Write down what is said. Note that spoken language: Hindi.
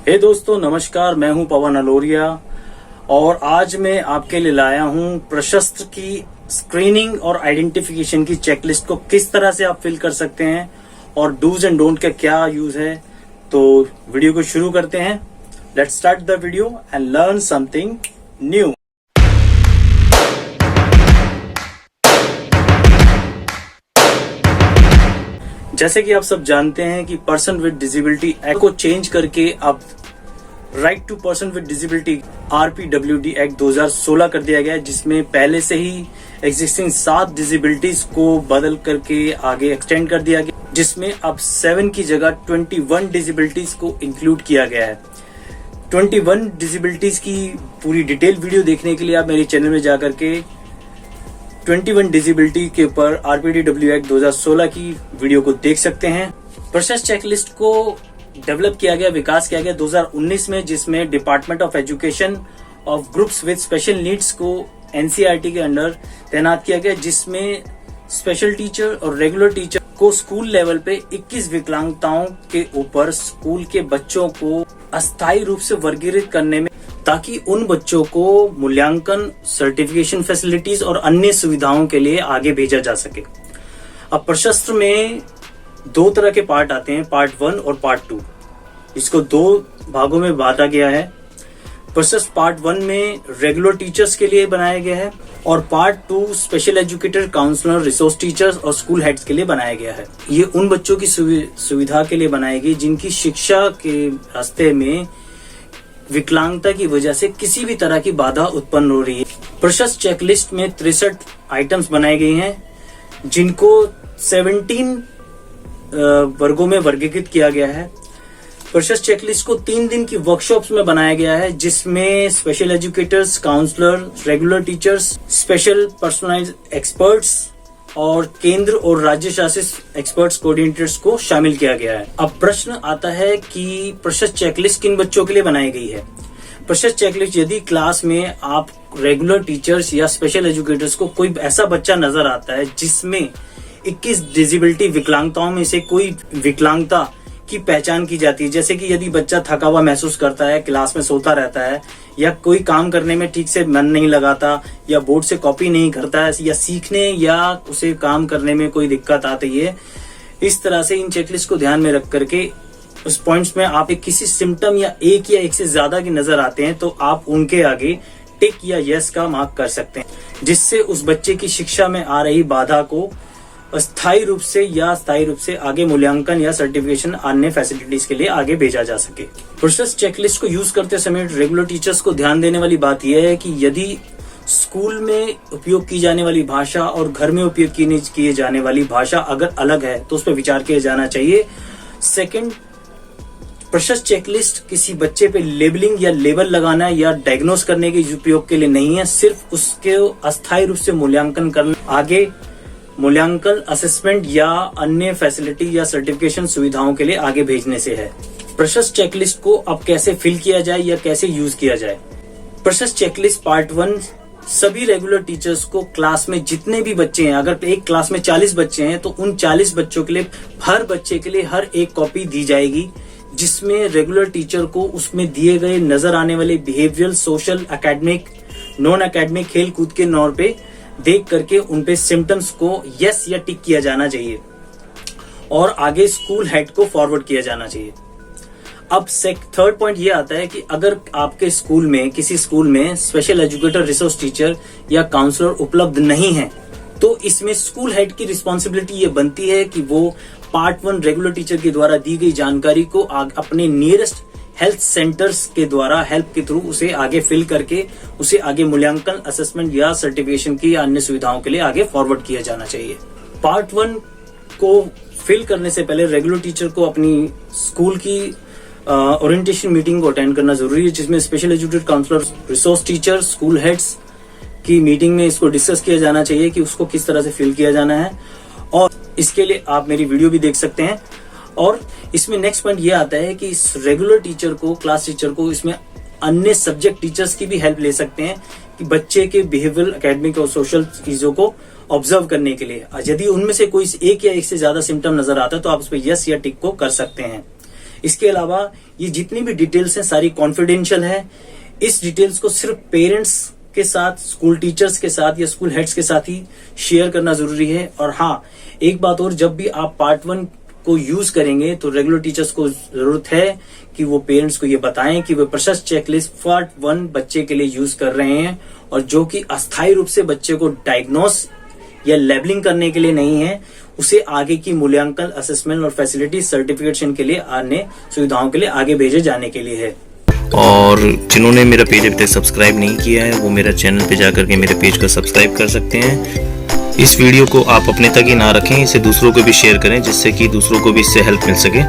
हे दोस्तों नमस्कार, मैं हूं पवन अलोरिया और आज मैं आपके लिए लाया हूं प्रशस्त्र की स्क्रीनिंग और आइडेंटिफिकेशन की चेकलिस्ट को किस तरह से आप फिल कर सकते हैं और डूज एंड डोंट का क्या यूज है। तो वीडियो को शुरू करते हैं। Let's start the video and learn something new. जैसे कि आप सब जानते हैं कि पर्सन विद डिसेबिलिटी एक्ट को चेंज करके अब right to person with disability RPWD act 2016 कर दिया गया है, जिसमें पहले से ही एग्जिस्टिंग 7 डिसेबिलिटीज को बदल करके आगे एक्सटेंड कर दिया गया, जिसमें अब 7 की जगह 21 डिसेबिलिटीज को इंक्लूड किया गया है। 21 डिसेबिलिटीज की पूरी डिटेल वीडियो देखने के लिए आप मेरे चैनल में जाकर के 21 डिसेबिलिटी के ऊपर RPWD एक्ट 2016 की वीडियो को देख सकते हैं। प्रोसेस चेकलिस्ट को डेवलप किया गया, विकास किया गया 2019 में, जिसमें department of education of groups with special needs को NCERT के अंडर तैनात किया गया, जिसमें स्पेशल टीचर और रेगुलर टीचर को स्कूल लेवल पे 21 विकलांगताओं के ऊपर स्कूल के बच्चों को अस्थायी रूप से वर्गीकृत करने में, ताकि उन बच्चों को मूल्यांकन, सर्टिफिकेशन फैसिलिटीज और अन्य सुविधाओं के लिए आगे भेजा जा सके। अब प्रशस्त्र में 2 तरह के पार्ट आते हैं, पार्ट 1 और पार्ट 2। इसको 2 भागों में बांटा गया है। प्रशस्त्र पार्ट 1 में रेगुलर टीचर्स के लिए बनाया गया है और part 2 special educator, counsellor, resource teachers और स्कूल हेड्स के लिए बनाया गया है। ये उन बच्चों की सुविधा के लिए बनाई गई जिनकी शिक्षा के रास्ते में विकलांगता की वजह से किसी भी तरह की बाधा उत्पन्न हो रही है। प्रशस्त्र चेकलिस्ट में 63 आइटम्स बनाए गए हैं, जिनको 17 वर्गों में वर्गीकृत किया गया है। प्रशस्त्र चेकलिस्ट को 3 दिन की वर्कशॉप्स में बनाया गया है, जिसमें special educators, counsellor, regular teachers, special personalised experts और केंद्र और राज्य शासित एक्सपर्ट्स कोऑर्डिनेटर्स को शामिल किया गया है। अब प्रश्न आता है कि प्रशस्त्र चेकलिस्ट किन बच्चों के लिए बनाई गई है। प्रशस्त्र चेकलिस्ट, यदि क्लास में आप रेगुलर टीचर्स या स्पेशल एजुकेटर्स को कोई ऐसा बच्चा नजर आता है जिसमें 21 डिसेबिलिटी विकलांगताओं में से कोई विकलांगता की पहचान की जाती है, जैसे कि यदि बच्चा थका हुआ महसूस करता है, क्लास में सोता रहता है, या कोई काम करने में ठीक से मन नहीं लगाता, या बोर्ड से कॉपी नहीं करता है, या सीखने या उसे काम करने में कोई दिक्कत आती है, इस तरह से इन चेकलिस्ट को ध्यान में रख करके उस पॉइंट्स में आप किसी सिम्टम या एक से ज्यादा की नजर आते हैं तो आप उनके आगे टिक या यस का मार्क कर सकते हैं, जिससे उस बच्चे की शिक्षा में आ रही बाधा को अस्थायी रूप से या स्थायी रूप से आगे मूल्यांकन या सर्टिफिकेशन अन्य फैसिलिटीज के लिए आगे भेजा जा सके। प्रशस्त्र चेकलिस्ट को यूज करते समय रेगुलर टीचर्स को ध्यान देने वाली बात यह है कि यदि स्कूल में उपयोग की जाने वाली भाषा और घर में उपयोग किए जाने वाली भाषा अगर अलग है तो उस पर विचार किया जाना चाहिए। सेकंड, प्रशस्त्र चेकलिस्ट किसी बच्चे पे लेबलिंग या लेबल लगाना या डायग्नोस करने के उपयोग के लिए नहीं है, सिर्फ उसके अस्थायी रूप से मूल्यांकन करना, आगे मूल्यांकन, असेसमेंट या अन्य फैसिलिटी या सर्टिफिकेशन सुविधाओं के लिए आगे भेजने से है। प्रशस्त्र चेकलिस्ट को अब कैसे फिल किया जाए या कैसे यूज किया जाए। प्रशस्त्र चेकलिस्ट पार्ट 1 सभी रेगुलर टीचर्स को क्लास में जितने भी बच्चे हैं, अगर एक क्लास में 40 बच्चे हैं तो उन 40 बच्चों के लिए हर बच्चे के लिए हर एक कॉपी दी जाएगी, जिसमें रेगुलर टीचर को उसमें दिए गए नजर आने वाले behavioural, social, academic, non academic, खेल कूद के नौर पे देख करके उन पे सिम्टम्स को यस या टिक किया जाना चाहिए और आगे स्कूल हेड को फॉरवर्ड किया जाना चाहिए। अब थर्ड पॉइंट ये आता है कि अगर आपके स्कूल में, किसी स्कूल में स्पेशल एजुकेटर, रिसोर्स टीचर या काउंसलर उपलब्ध नहीं है, तो इसमें स्कूल हेड की रिस्पॉन्सिबिलिटी ये बनती है कि वो पार्ट 1 रेगुलर टीचर के द्वारा दी गई जानकारी को अपने नियरेस्ट हेल्थ सेंटर्स के द्वारा हेल्प के थ्रू उसे आगे फिल करके उसे आगे मूल्यांकन, असेसमेंट या सर्टिफिकेशन की या अन्य सुविधाओं के लिए आगे फॉरवर्ड किया जाना चाहिए। पार्ट 1 को फिल करने से पहले रेगुलर टीचर को अपनी स्कूल की ओरिएंटेशन मीटिंग को अटेंड करना जरूरी है, जिसमें special educator, counsellor, resource teacher, school heads की मीटिंग में इसको डिस्कस किया जाना चाहिए कि उसको किस तरह से फिल किया जाना है, और इसके लिए आप मेरी वीडियो भी देख सकते हैं। और इसमें नेक्स्ट पॉइंट ये आता है कि इस रेगुलर टीचर को, क्लास टीचर को, इसमें अन्य सब्जेक्ट टीचर्स की भी हेल्प ले सकते हैं कि बच्चे के बिहेवियरल, एकेडमिक और सोशल चीजों को ऑब्जर्व करने के लिए। यदि उनमें से कोई एक या एक से ज्यादा सिम्टम नजर आता है तो आप उस पर यस या टिक को कर सकते हैं। इसके अलावा ये जितनी भी डिटेल्स हैं सारी कॉन्फिडेंशियल है। इस डिटेल्स को सिर्फ पेरेंट्स के साथ, स्कूल टीचर्स के साथ या स्कूल हेड्स के साथ ही शेयर करना जरूरी है। और हाँ, एक बात और, जब भी आप पार्ट 1 को यूज करेंगे तो रेगुलर टीचर्स को जरूरत है कि वो पेरेंट्स को ये बताएं कि वे प्रशस्त चेकलिस्ट पार्ट 1 बच्चे के लिए यूज कर रहे हैं और जो कि अस्थायी रूप से बच्चे को डायग्नोस या लेबलिंग करने के लिए नहीं है, उसे आगे की मूल्यांकन, असेसमेंट और फैसिलिटी सर्टिफिकेशन के लिए अन्य सुविधाओं के लिए आगे भेजे जाने के लिए है। और जिन्होंने मेरा पेज अभी तक सब्सक्राइब नहीं किया है वो मेरा चैनल पे जाकर के मेरे पेज को सब्सक्राइब कर सकते हैं। इस वीडियो को आप अपने तक ही ना रखें, इसे दूसरों को भी शेयर करें जिससे कि दूसरों को भी इससे हेल्प मिल सके।